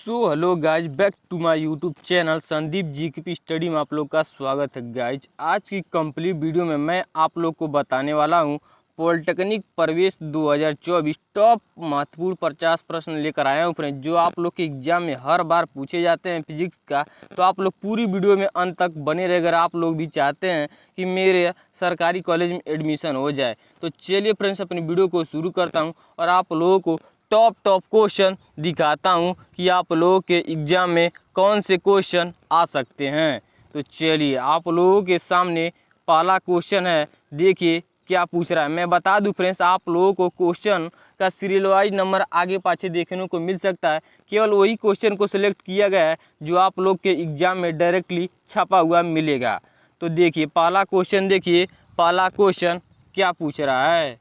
So hello guys, back to my YouTube channel Sandeep GK study में आप लोग का स्वागत है। गाइज आज की कंप्लीट वीडियो में मैं आप लोग को बताने वाला हूं पॉलिटेक्निक प्रवेश 2024 टॉप महत्वपूर्ण 50 प्रश्न लेकर आया हूं फ्रेंड, जो आप लोग के एग्जाम में हर बार पूछे जाते हैं फिजिक्स का। तो आप लोग पूरी वीडियो में अंत तक बने रहे अगर आप लोग भी चाहते हैं कि मेरे सरकारी कॉलेज में एडमिशन हो जाए। तो चलिए फ्रेंड्स, अपनी वीडियो को शुरू करता हूँ और आप लोगों को टॉप क्वेश्चन दिखाता हूं कि आप लोगों के एग्जाम में कौन से क्वेश्चन आ सकते हैं। तो चलिए आप लोगों के सामने पहला क्वेश्चन है, देखिए क्या पूछ रहा है। मैं बता दूं फ्रेंड्स, आप लोगों को क्वेश्चन का सीरियल वाइज नंबर आगे पाछे देखने को मिल सकता है। केवल वही क्वेश्चन को सिलेक्ट किया गया है जो आप लोग के एग्जाम में डायरेक्टली छपा हुआ मिलेगा। तो देखिए पहला क्वेश्चन, देखिए पहला क्वेश्चन क्या पूछ रहा है।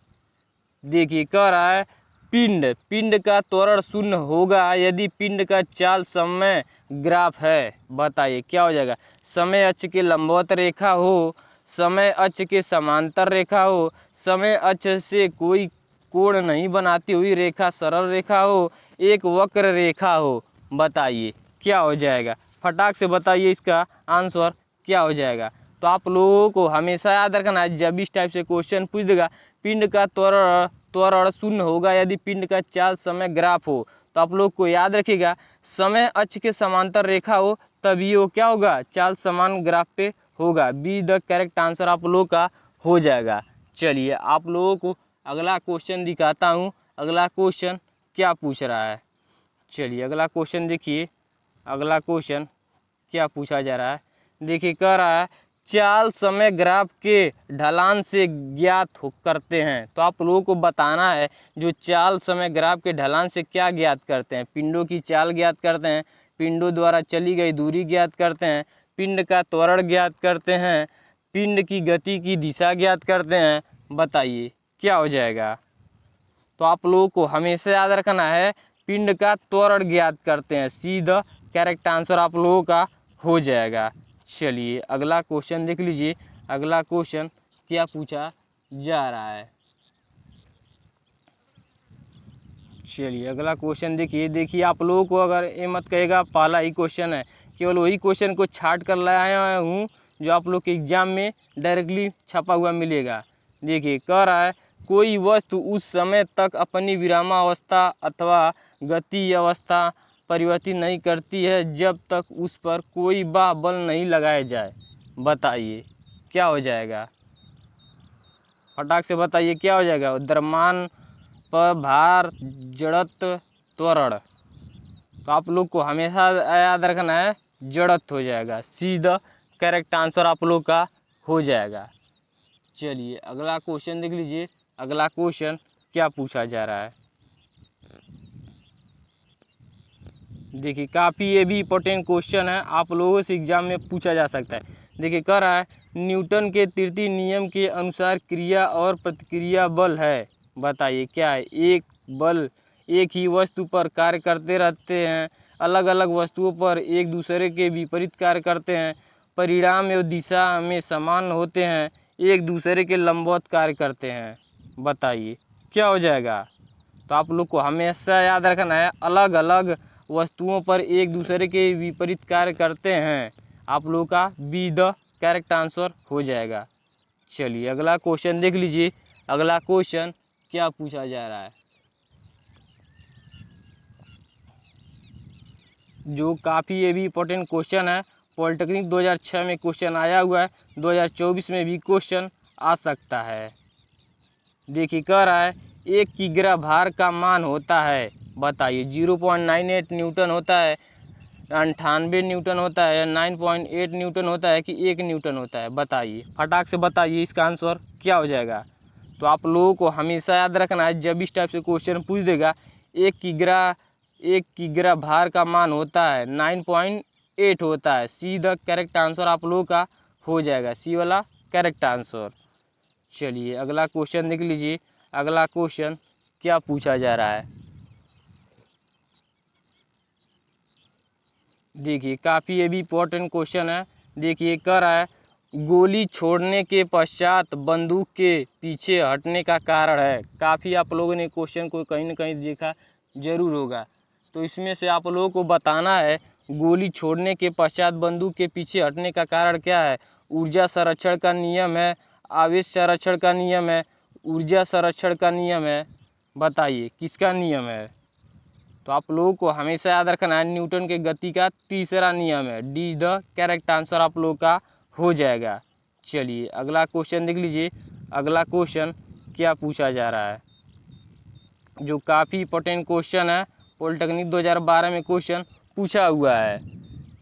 देखिए कह रहा है पिंड का त्वरण शून्य होगा यदि पिंड का चाल समय ग्राफ है। बताइए क्या हो जाएगा। समय अक्ष के लंबवत रेखा हो, समय अक्ष के समांतर रेखा हो, समय अक्ष से कोई कोण नहीं बनाती हुई रेखा सरल रेखा हो, एक वक्र रेखा हो। बताइए क्या हो जाएगा। फटाक से बताइए इसका आंसर क्या हो जाएगा। तो आप लोगों को हमेशा याद रखना है, जब इस टाइप से क्वेश्चन पूछ देगा पिंड का त्वरण शून्य होगा यदि पिंड का चाल समय ग्राफ हो, तो आप लोग को याद रखिएगा समय अक्ष के समांतर रेखा हो तभी वो क्या होगा, चाल समान ग्राफ पे होगा। बी द करेक्ट आंसर आप लोग का हो जाएगा। चलिए आप लोगों को अगला क्वेश्चन दिखाता हूँ, अगला क्वेश्चन क्या पूछ रहा है। चलिए अगला क्वेश्चन देखिए, अगला क्वेश्चन क्या पूछा जा रहा है। देखिए कह रहा है चाल समय ग्राफ के ढलान से ज्ञात करते हैं। तो आप लोगों को बताना है जो चाल समय ग्राफ के ढलान से क्या ज्ञात करते हैं। पिंडों की चाल ज्ञात करते हैं, पिंडों द्वारा चली गई दूरी ज्ञात करते हैं, पिंड का त्वरण ज्ञात करते हैं, पिंड की गति की दिशा ज्ञात करते हैं। बताइए क्या हो जाएगा। तो आप लोगों को हमेशा याद रखना है पिंड का त्वरण ज्ञात करते हैं। सी द करेक्ट आंसर आप लोगों का हो जाएगा। चलिए अगला क्वेश्चन देख लीजिए, अगला क्वेश्चन क्या पूछा जा रहा है। चलिए अगला क्वेश्चन देखिए आप लोगों को अगर ये मत कहेगा पहला ही क्वेश्चन है, केवल वही क्वेश्चन को छाट कर लाया हूँ जो आप लोग के एग्जाम में डायरेक्टली छपा हुआ मिलेगा। देखिए कह रहा है कोई वस्तु उस समय तक अपनी विरामावस्था अथवा गति अवस्था परिवर्तित नहीं करती है जब तक उस पर कोई बाह्य बल नहीं लगाया जाए। बताइए क्या हो जाएगा। फटाक से बताइए क्या हो जाएगा। द्रव्यमान पर भार, जड़त्व, त्वरण। तो आप लोग को हमेशा याद रखना है जड़त्व हो जाएगा। सी द करेक्ट आंसर आप लोग का हो जाएगा। चलिए अगला क्वेश्चन देख लीजिए, अगला क्वेश्चन क्या पूछा जा रहा है। देखिए काफ़ी ये भी इंपॉर्टेंट क्वेश्चन है, आप लोगों से एग्जाम में पूछा जा सकता है। देखिए कह रहा है न्यूटन के तृतीय नियम के अनुसार क्रिया और प्रतिक्रिया बल है। बताइए क्या है। एक बल एक ही वस्तु पर कार्य करते रहते हैं, अलग अलग वस्तुओं पर एक दूसरे के विपरीत कार्य करते हैं, परिणाम एवं दिशा में समान होते हैं, एक दूसरे के लंबवत कार्य करते हैं। बताइए क्या हो जाएगा। तो आप लोग को हमेशा याद रखना है अलग अलग वस्तुओं पर एक दूसरे के विपरीत कार्य करते हैं। आप लोगों का बी द करेक्ट आंसर हो जाएगा। चलिए अगला क्वेश्चन देख लीजिए, अगला क्वेश्चन क्या पूछा जा रहा है। जो काफ़ी ये भी इंपॉर्टेंट क्वेश्चन है, पॉलिटेक्निक 2006 में क्वेश्चन आया हुआ है, 2024 में भी क्वेश्चन आ सकता है। देखिए कह रहा है एक किग्रा भार का मान होता है। बताइए 0.98 न्यूटन होता है, 98 न्यूटन होता है, 9.8 न्यूटन होता है कि 1 न्यूटन होता है। बताइए फटाक से बताइए इसका आंसर क्या हो जाएगा। तो आप लोगों को हमेशा याद रखना है जब इस टाइप से क्वेश्चन पूछ देगा एक किग्रा भार का मान होता है 9.8 होता है। सी द करेक्ट आंसर आप लोगों का हो जाएगा, सी वाला करेक्ट आंसर। चलिए अगला क्वेश्चन देख लीजिए, अगला क्वेश्चन क्या पूछा जा रहा है। देखिए काफ़ी ये भी इम्पोर्टेंट क्वेश्चन है। देखिए कह रहा है गोली छोड़ने के पश्चात बंदूक के पीछे हटने का कारण है। काफ़ी आप लोगों ने क्वेश्चन को कहीं ना कहीं देखा जरूर होगा। तो इसमें से आप लोगों को बताना है गोली छोड़ने के पश्चात बंदूक के पीछे हटने का कारण क्या है। ऊर्जा संरक्षण का नियम है, आवेश संरक्षण का नियम है, ऊर्जा संरक्षण का नियम है। बताइए किसका नियम है। तो आप लोगों को हमेशा याद रखना है न्यूटन के गति का तीसरा नियम है। D is the correct answer आप लोगों का हो जाएगा। चलिए अगला क्वेश्चन देख लीजिए। अगला क्वेश्चन क्या पूछा जा रहा है, जो काफ़ी इंपॉर्टेंट क्वेश्चन है। पॉलिटेक्निक 2012 में क्वेश्चन पूछा हुआ है।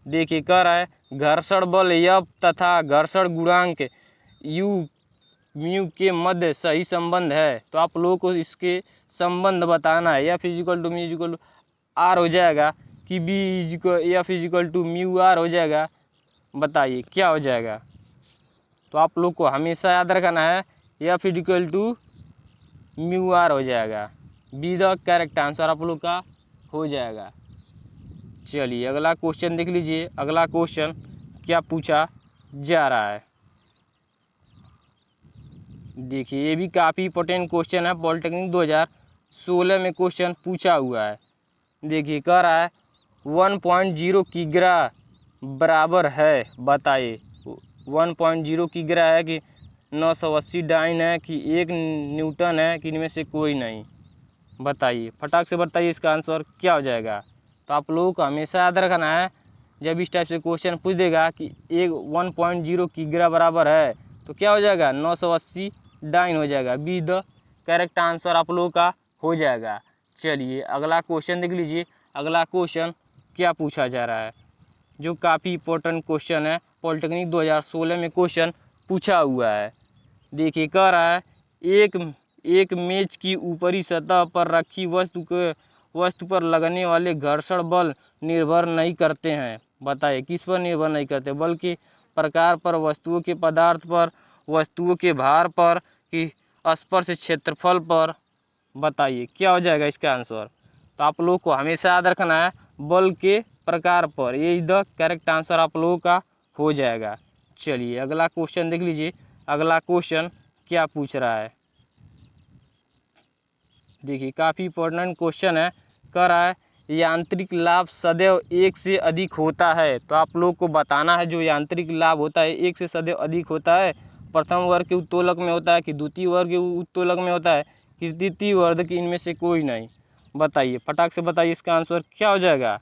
देखिए कह रहा है घर्षण बल F तथा घर्षण गुणांक U म्यू के मध्य सही संबंध है। तो आप लोगों को इसके संबंध बताना है। F is equal to mu is equal to R हो जाएगा कि F is equal to mu R हो जाएगा। बताइए क्या हो जाएगा। तो आप लोग को हमेशा याद रखना है F is equal to mu R हो जाएगा। बी द करेक्ट आंसर आप लोग का हो जाएगा। चलिए अगला क्वेश्चन देख लीजिए। अगला क्वेश्चन क्या पूछा जा रहा है। देखिए ये भी काफ़ी इंपॉर्टेंट क्वेश्चन है। पॉलिटेक्निक 2016 में क्वेश्चन पूछा हुआ है। देखिए कह रहा है 1.0 किग्रा बराबर है। बताइए 1.0 किग्रा है कि 980 डाइन है कि 1 न्यूटन है कि इनमें से कोई नहीं। बताइए फटाक से बताइए इसका आंसर क्या हो जाएगा। तो आप लोगों को हमेशा याद रखना है जब इस टाइप से क्वेश्चन पूछ देगा कि एक 1.0 किग्रा बराबर है तो क्या हो जाएगा 980 डाइन हो जाएगा। बी द करेक्ट आंसर आप लोगों का हो जाएगा। चलिए अगला क्वेश्चन देख लीजिए। अगला क्वेश्चन क्या पूछा जा रहा है, जो काफ़ी इंपॉर्टेंट क्वेश्चन है। पॉलिटेक्निक 2016 में क्वेश्चन पूछा हुआ है। देखिए कह रहा है एक मेज की ऊपरी सतह पर रखी वस्तु पर लगने वाले घर्षण बल निर्भर नहीं करते हैं। बताइए किस पर निर्भर नहीं करते, बल्कि प्रकार पर, वस्तुओं के पदार्थ पर, वस्तुओं के भार पर कि स्पर्श क्षेत्रफल पर। बताइए क्या हो जाएगा इसका आंसर। तो आप लोग को हमेशा याद रखना है बल के प्रकार पर। ये द करेक्ट आंसर आप लोगों का हो जाएगा। चलिए अगला क्वेश्चन देख लीजिए। अगला क्वेश्चन क्या पूछ रहा है। देखिए काफ़ी इंपॉर्टेंट क्वेश्चन है। कह रहा है यांत्रिक लाभ सदैव 1 से अधिक होता है। तो आप लोग को बताना है जो यांत्रिक लाभ होता है 1 से सदैव अधिक होता है। प्रथम वर्ग के उत्तोलक में होता है कि द्वितीय वर्ग के उत्तोलक में होता है कि तृतीय वर्ग की, इनमें से कोई नहीं। बताइए फटाक से बताइए इसका आंसर क्या हो जाएगा।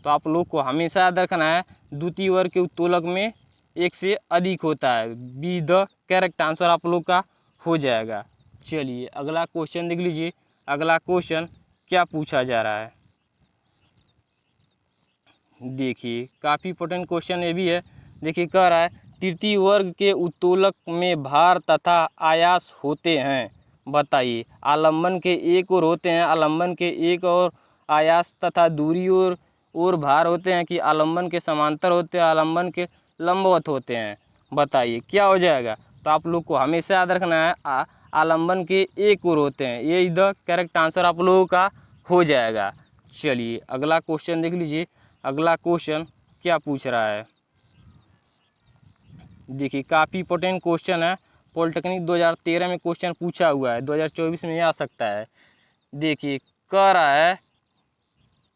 तो आप लोग को हमेशा याद रखना है द्वितीय वर्ग के उत्तोलक में 1 से अधिक होता है। बी द करेक्ट आंसर आप लोग का हो जाएगा। चलिए अगला क्वेश्चन देख लीजिए। अगला क्वेश्चन क्या पूछा जा रहा है। देखिए काफ़ी इंपॉर्टेंट क्वेश्चन ये भी है। देखिए कह रहा है तृतीय वर्ग के उत्तोलक में भार तथा आयास होते हैं। बताइए आलम्बन के एक ओर होते हैं, आलम्बन के एक और आयास तथा दूरी और भार होते हैं कि आलम्बन के समांतर होते हैं, आलम्बन के लंबवत होते हैं। बताइए क्या हो जाएगा। तो आप लोग को हमेशा याद रखना है आलम्बन के एक ओर होते हैं। ये द करेक्ट आंसर आप लोगों का हो जाएगा। चलिए अगला क्वेश्चन देख लीजिए। अगला क्वेश्चन क्या पूछ रहा है। देखिए काफ़ी इंपॉर्टेंट क्वेश्चन है। पॉलिटेक्निक 2013 में क्वेश्चन पूछा हुआ है, 2024 में आ सकता है। देखिए कह रहा है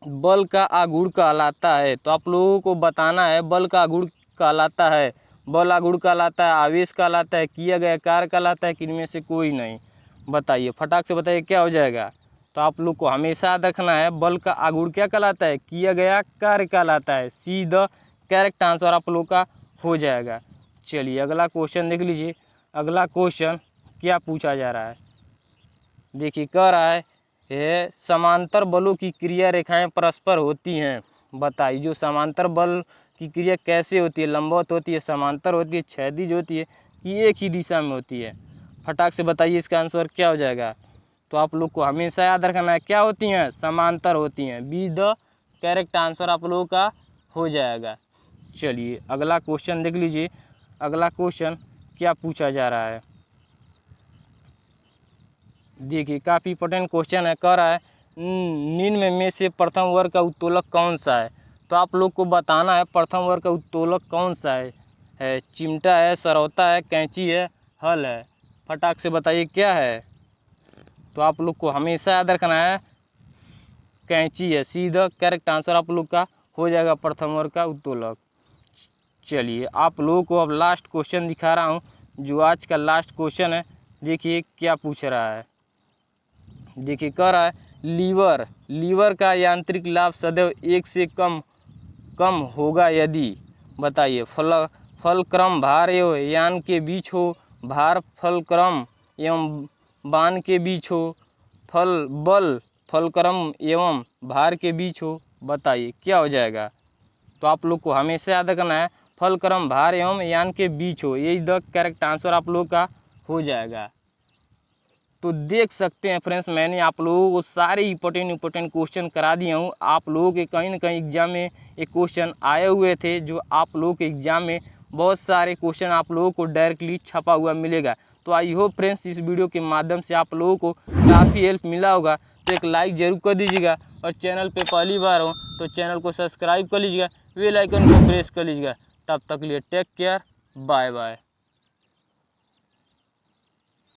बल का आघूर्ण कहलाता है। तो आप लोगों को बताना है बल का आघूर्ण कहलाता है, बल आघूर्ण कहलाता है, आवेश कहलाता है, किया गया कार्य कहलाता है कि इनमें से कोई नहीं। बताइए फटाक से बताइए क्या हो जाएगा। तो आप लोग को हमेशा याद रखना है बल का आघूर्ण क्या कहलाता है, किया गया कार्य कहलाता है। सी द करेक्ट आंसर आप लोग का हो जाएगा। चलिए अगला क्वेश्चन देख लीजिए। अगला क्वेश्चन क्या पूछा जा रहा है। देखिए कह रहा है समांतर बलों की क्रिया रेखाएं परस्पर होती हैं। बताइए जो समांतर बल की क्रिया कैसे होती है, लंबवत होती है, समांतर होती है, क्षैतिज होती है कि एक ही दिशा में होती है। फटाक से बताइए इसका आंसर क्या हो जाएगा। तो आप लोग को हमेशा याद रखना है क्या होती हैं, समांतर होती हैं। बी द करेक्ट आंसर आप लोगों का हो जाएगा। चलिए अगला क्वेश्चन देख लीजिए। अगला क्वेश्चन क्या पूछा जा रहा है। देखिए काफ़ी इंपॉर्टेंट क्वेश्चन है। कह रहा है निम्न में से प्रथम वर्ग का उत्तोलक कौन सा है। तो आप लोग को बताना है प्रथम वर्ग का उत्तोलक कौन सा है चिमटा है, सरौता है, कैंची है, हल है। फटाक से बताइए क्या है। तो आप लोग को हमेशा याद रखना है कैंची है। सीधा करेक्ट आंसर आप लोग का हो जाएगा प्रथम वर्ग का उत्तोलक। चलिए आप लोगों को अब लास्ट क्वेश्चन दिखा रहा हूँ, जो आज का लास्ट क्वेश्चन है। देखिए क्या पूछ रहा है। देखिए कह रहा है लीवर का यांत्रिक लाभ सदैव 1 से कम होगा यदि, बताइए, फलक्रम भार एवं यान के बीच हो, भार फलक्रम एवं बाण के बीच हो, बल फलक्रम एवं भार के बीच हो, बताइए क्या हो जाएगा। तो आप लोग को हमेशा याद करना है फलक्रम भार एवं यान के बीच हो, यही द करेक्ट आंसर आप लोग का हो जाएगा। तो देख सकते हैं फ्रेंड्स, मैंने आप लोगों को सारे इंपॉर्टेंट क्वेश्चन करा दिया हूँ। आप लोगों के कहीं ना कहीं एग्जाम में एक क्वेश्चन आए हुए थे, जो आप लोगों के एग्जाम में बहुत सारे क्वेश्चन आप लोगों को डायरेक्टली छपा हुआ मिलेगा। तो आई होप फ्रेंड्स इस वीडियो के माध्यम से आप लोगों को काफ़ी हेल्प मिला होगा। तो एक लाइक ज़रूर कर दीजिएगा, और चैनल पे पहली बार हो तो चैनल को सब्सक्राइब कर लीजिएगा, बेल आइकन को प्रेस कर लीजिएगा। तब तक के लिए टेक केयर, बाय बाय।